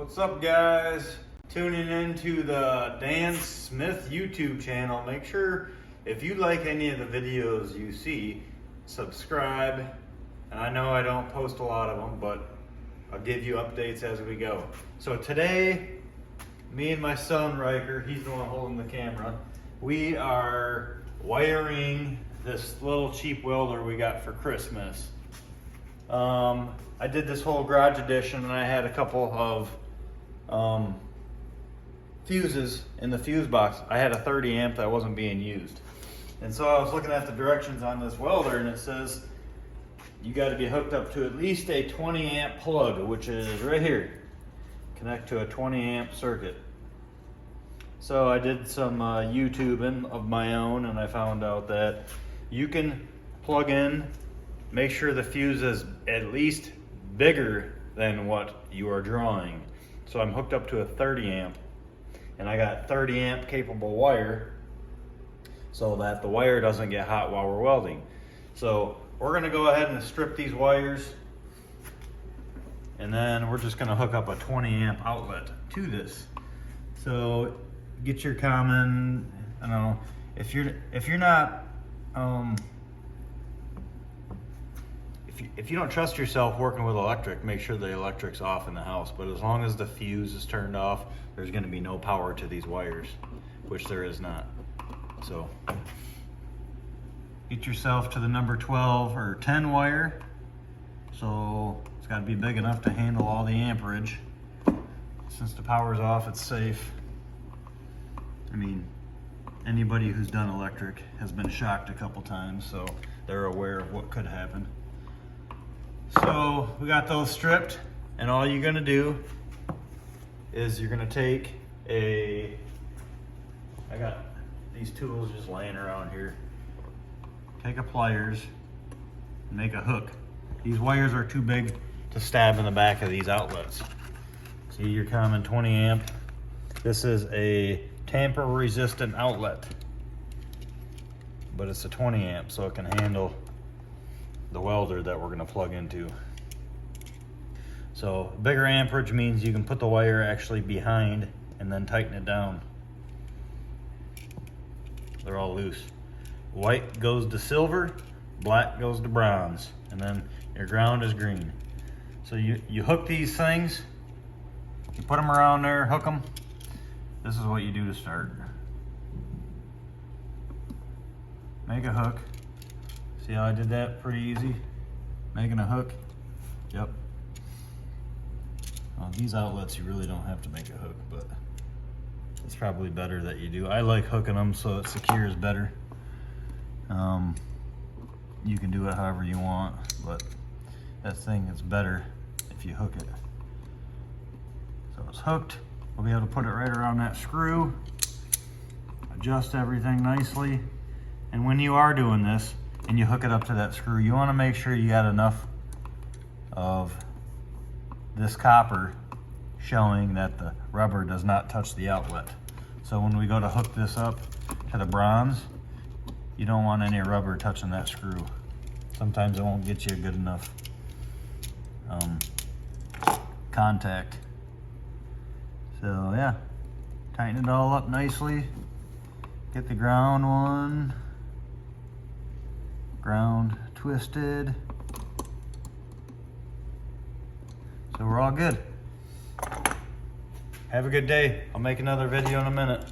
What's up, guys? Tuning into the Dan Smith YouTube channel. Make sure if you like any of the videos you see, subscribe. And I know I don't post a lot of them, but I'll give you updates as we go. So today, me and my son Riker, he's the one holding the camera, we are wiring this little cheap welder we got for Christmas. I did this whole garage edition and I had a couple of fuses in the fuse box. I had a 30 amp that wasn't being used. And so I was looking at the directions on this welder and it says you got to be hooked up to at least a 20 amp plug, which is right here. Connect to a 20 amp circuit. So I did some YouTubing of my own and I found out that you can plug in, make sure the fuse is at least bigger than what you are drawing. So I'm hooked up to a 30 amp and I got 30 amp capable wire so that the wire doesn't get hot while we're welding. So we're gonna go ahead and strip these wires and then we're just gonna hook up a 20 amp outlet to this. So get your common, I don't know, if you're not if you don't trust yourself working with electric, make sure the electric's off in the house. But as long as the fuse is turned off, there's going to be no power to these wires, which there is not. So get yourself to the number 12 or 10 wire. So it's got to be big enough to handle all the amperage. Since the power's off, it's safe. I mean, anybody who's done electric has been shocked a couple times, so they're aware of what could happen. So we got those stripped, and all you're gonna do is you're gonna take I got these tools just laying around here. Take a pliers and make a hook. These wires are too big to stab in the back of these outlets. See your common 20 amp. This is a tamper resistant outlet, but it's a 20 amp, so it can handle the welder that we're going to plug into. So bigger amperage means you can put the wire actually behind and then tighten it down. They're all loose. White goes to silver, black goes to bronze, and then your ground is green. So you hook these things, you put them around there, hook them. This is what you do to start. Make a hook. See how I did that pretty easy? Making a hook. Yep. On these outlets, you really don't have to make a hook, but it's probably better that you do. I like hooking them so it secures better. You can do it however you want, but that thing is better if you hook it. So it's hooked. We'll be able to put it right around that screw, adjust everything nicely. And when you are doing this and you hook it up to that screw, you want to make sure you got enough of this copper showing that the rubber does not touch the outlet. So when we go to hook this up to the bronze, you don't want any rubber touching that screw. Sometimes it won't get you a good enough contact. So yeah, tighten it all up nicely. Get the ground one. Ground twisted. So we're all good. Have a good day. I'll make another video in a minute.